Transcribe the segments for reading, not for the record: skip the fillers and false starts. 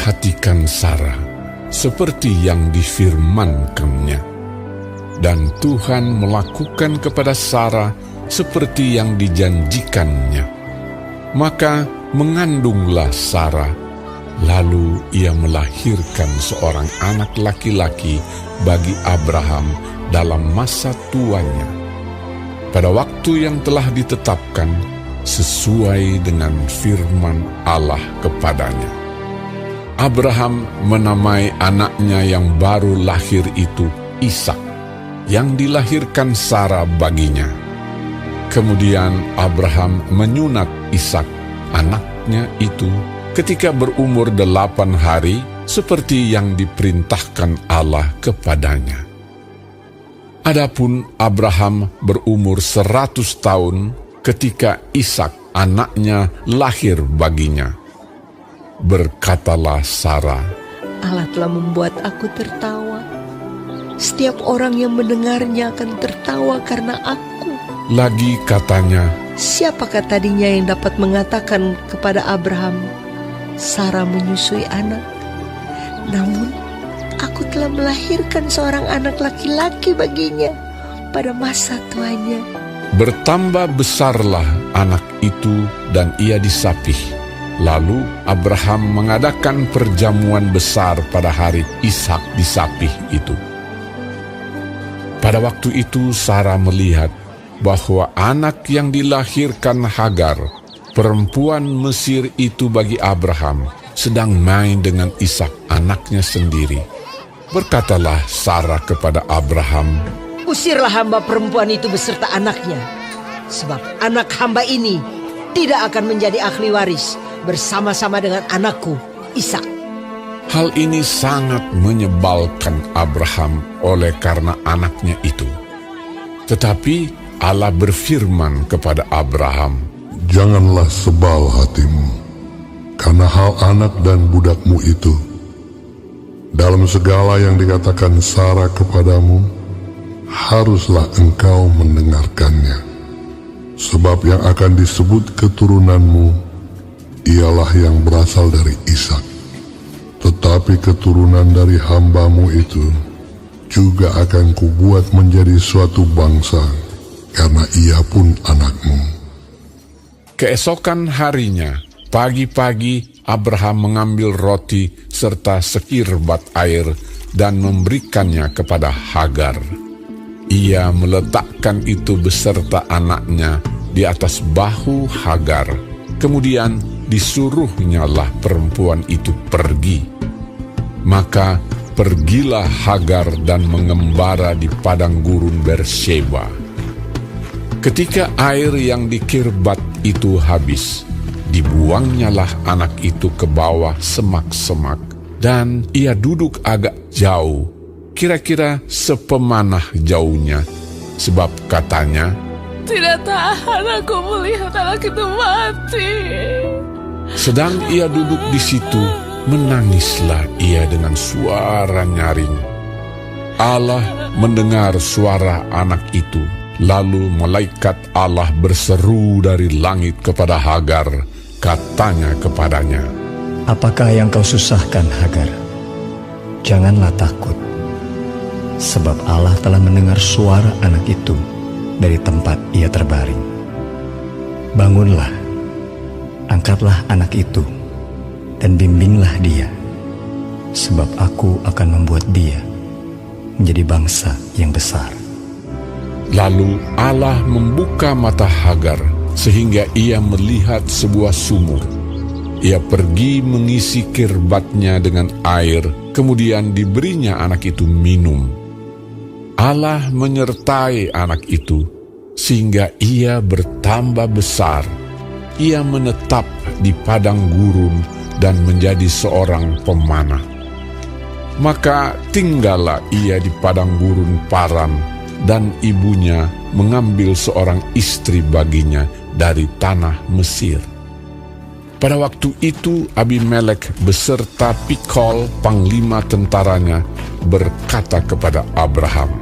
memperhatikan Sarah seperti yang difirmankannya. Dan Tuhan melakukan kepada Sarah seperti yang dijanjikannya. Maka mengandunglah Sarah, lalu ia melahirkan seorang anak laki-laki bagi Abraham dalam masa tuanya, pada waktu yang telah ditetapkan sesuai dengan firman Allah kepadanya. Abraham menamai anaknya yang baru lahir itu Ishak, yang dilahirkan Sarah baginya. Kemudian Abraham menyunat Ishak, anaknya itu, ketika berumur 8 hari, seperti yang diperintahkan Allah kepadanya. Adapun Abraham berumur 100 tahun ketika Ishak, anaknya, lahir baginya. Berkatalah Sarah, Allah telah membuat aku tertawa. Setiap orang yang mendengarnya akan tertawa karena aku. Lagi katanya, siapakah tadinya yang dapat mengatakan kepada Abraham, Sarah menyusui anak? Namun, aku telah melahirkan seorang anak laki-laki baginya pada masa tuanya. Bertambah besarlah anak itu dan ia disapih. Lalu Abraham mengadakan perjamuan besar pada hari Ishak disapih itu. Pada waktu itu Sarah melihat bahwa anak yang dilahirkan Hagar, perempuan Mesir itu bagi Abraham, sedang main dengan Ishak anaknya sendiri. Berkatalah Sarah kepada Abraham, usirlah hamba perempuan itu beserta anaknya, sebab anak hamba ini tidak akan menjadi ahli waris bersama-sama dengan anakku Ishak. Hal ini sangat menyebalkan Abraham oleh karena anaknya itu. Tetapi Allah berfirman kepada Abraham, janganlah sebal hatimu karena hal anak dan budakmu itu. Dalam segala yang dikatakan Sarah kepadamu, haruslah engkau mendengarkannya. Sebab yang akan disebut keturunanmu ialah yang berasal dari Ishak. Tetapi keturunan dari hambamu itu juga akan kubuat menjadi suatu bangsa, karena ia pun anakmu. Keesokan harinya, pagi-pagi Abraham mengambil roti serta sekirbat air dan memberikannya kepada Hagar. Ia meletakkan itu beserta anaknya di atas bahu Hagar. Kemudian disuruhnyalah perempuan itu pergi. Maka pergilah Hagar dan mengembara di padang gurun Beersheba. Ketika air yang dikirbat itu habis, dibuangnyalah anak itu ke bawah semak-semak, dan ia duduk agak jauh, kira-kira sepemanah jauhnya, sebab katanya, tidak tahan aku melihat anak itu mati. Sedang ia duduk di situ, menangislah ia dengan suara nyaring. Allah mendengar suara anak itu. Lalu malaikat Allah berseru dari langit kepada Hagar, katanya kepadanya, apakah yang kau susahkan, Hagar? Janganlah takut, sebab Allah telah mendengar suara anak itu dari tempat ia terbaring. Bangunlah, angkatlah anak itu, dan bimbinglah dia, sebab aku akan membuat dia menjadi bangsa yang besar. Lalu Allah membuka mata Hagar, sehingga ia melihat sebuah sumur. Ia pergi mengisi kirbatnya dengan air, kemudian diberinya anak itu minum. Allah menyertai anak itu, sehingga ia bertambah besar. Ia menetap di padang gurun dan menjadi seorang pemanah. Maka tinggallah ia di padang gurun Paran, dan ibunya mengambil seorang istri baginya dari tanah Mesir. Pada waktu itu Abimelek beserta Pikol, panglima tentaranya, berkata kepada Abraham,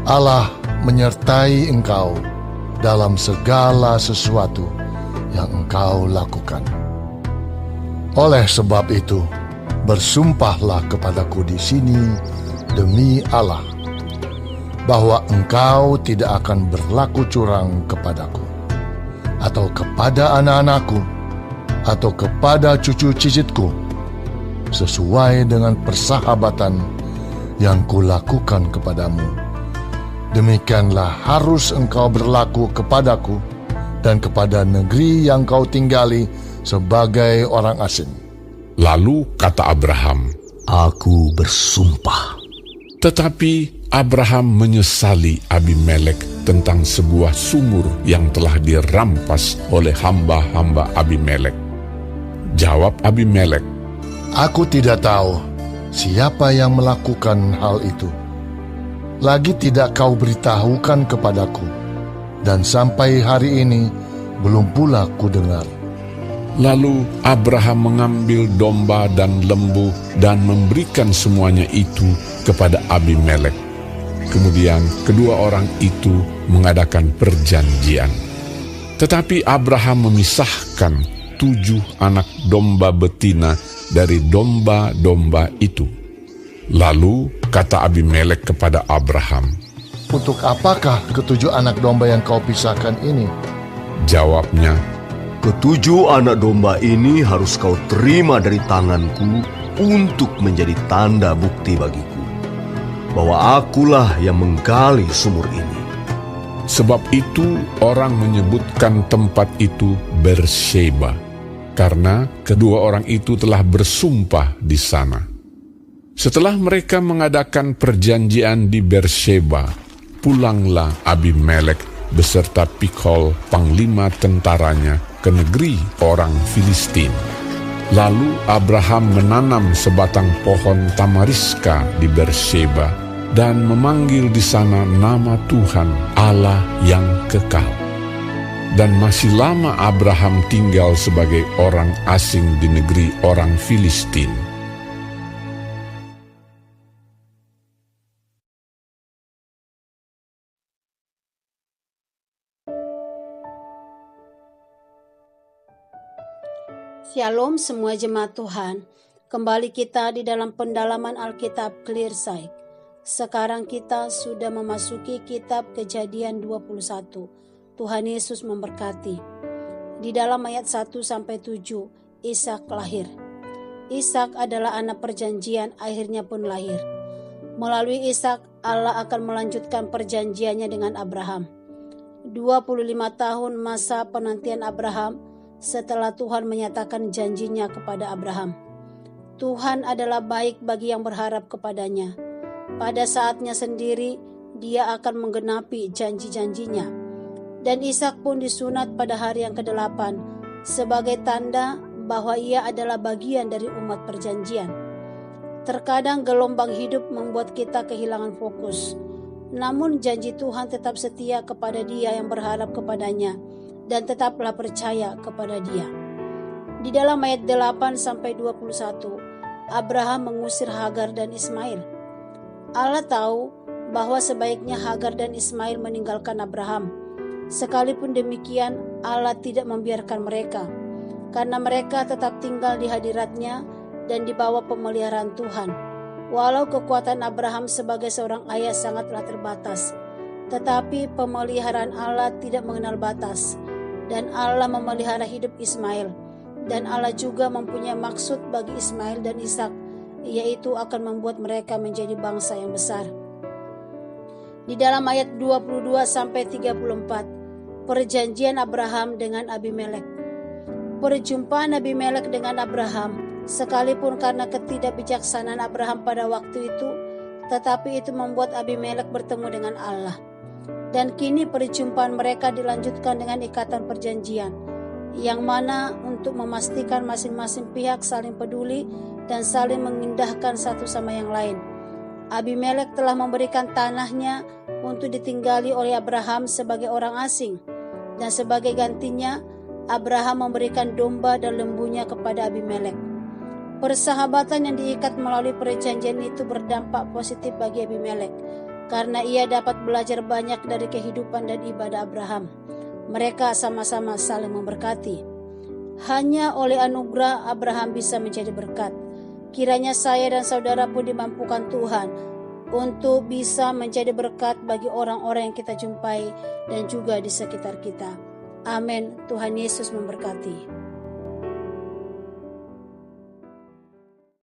Allah menyertai engkau dalam segala sesuatu yang engkau lakukan. Oleh sebab itu, bersumpahlah kepadaku di sini demi Allah, bahwa engkau tidak akan berlaku curang kepadaku, atau kepada anak-anakku, atau kepada cucu cicitku, sesuai dengan persahabatan yang kulakukan kepadamu. Demikianlah harus engkau berlaku kepadaku dan kepada negeri yang kau tinggali sebagai orang asing. Lalu kata Abraham, Aku bersumpah. tetapi Abraham menyesali Abimelek tentang sebuah sumur yang telah dirampas oleh hamba-hamba Abimelek. Jawab Abimelek, Aku tidak tahu siapa yang melakukan hal itu. Lagi tidak kau beritahukan kepadaku, dan sampai hari ini belum pula ku dengar. Lalu Abraham mengambil domba dan lembu dan memberikan semuanya itu kepada Abimelek. Kemudian kedua orang itu mengadakan perjanjian. Tetapi Abraham memisahkan 7 anak domba betina dari domba-domba itu. Lalu kata Abimelek kepada Abraham, Untuk apakah 7 anak domba yang kau pisahkan ini? jawabnya, 7 anak domba ini harus kau terima dari tanganku untuk menjadi tanda bukti bagiku bahwa akulah yang menggali sumur ini. sebab itu orang menyebutkan tempat itu Berseba, karena kedua orang itu telah bersumpah di sana. Setelah mereka mengadakan perjanjian di Berseba, pulanglah Abimelek beserta Pikhol, panglima tentaranya, ke negeri orang Filistin. Lalu Abraham menanam sebatang pohon tamariska di Berseba dan memanggil di sana nama Tuhan Allah yang kekal. Dan masih lama Abraham tinggal sebagai orang asing di negeri orang Filistin. Shalom semua jemaat Tuhan. Kembali kita di dalam pendalaman Alkitab Clear Sight. Sekarang kita sudah memasuki kitab Kejadian 21. Tuhan Yesus memberkati. Di dalam ayat 1-7, Ishak lahir. Ishak adalah anak perjanjian, akhirnya pun lahir. Melalui Ishak, Allah akan melanjutkan perjanjiannya dengan Abraham. 25 tahun masa penantian Abraham setelah Tuhan menyatakan janjinya kepada Abraham. Tuhan adalah baik bagi yang berharap kepadanya. Pada saatnya sendiri, dia akan menggenapi janji-janjinya. Dan Ishak pun disunat pada hari yang ke-8 sebagai tanda bahwa ia adalah bagian dari umat perjanjian. Terkadang gelombang hidup membuat kita kehilangan fokus. Namun janji Tuhan tetap setia kepada dia yang berharap kepadanya, dan tetaplah percaya kepada dia. Di dalam ayat 8-21, Abraham mengusir Hagar dan Ismail. Allah tahu bahwa sebaiknya Hagar dan Ismail meninggalkan Abraham. Sekalipun demikian, Allah tidak membiarkan mereka, karena mereka tetap tinggal di hadiratnya dan di bawah pemeliharaan Tuhan. Walau kekuatan Abraham sebagai seorang ayah sangatlah terbatas, tetapi pemeliharaan Allah tidak mengenal batas. Dan Allah memelihara hidup Ismail. Dan Allah juga mempunyai maksud bagi Ismail dan Ishak, yaitu akan membuat mereka menjadi bangsa yang besar. Di dalam ayat 22-34, perjanjian Abraham dengan Abimelek. Perjumpaan Abimelek dengan Abraham, sekalipun karena ketidakbijaksanaan Abraham pada waktu itu, tetapi itu membuat Abimelek bertemu dengan Allah. Dan kini perjumpaan mereka dilanjutkan dengan ikatan perjanjian, yang mana untuk memastikan masing-masing pihak saling peduli dan saling mengindahkan satu sama yang lain. Abimelek telah memberikan tanahnya untuk ditinggali oleh Abraham sebagai orang asing, dan sebagai gantinya Abraham memberikan domba dan lembunya kepada Abimelek. Persahabatan yang diikat melalui perjanjian itu berdampak positif bagi Abimelek, karena ia dapat belajar banyak dari kehidupan dan ibadah Abraham. Mereka sama-sama saling memberkati. Hanya oleh anugerah Abraham bisa menjadi berkat. Kiranya saya dan saudara pun dimampukan Tuhan untuk bisa menjadi berkat bagi orang-orang yang kita jumpai dan juga di sekitar kita. Amin. Tuhan Yesus memberkati.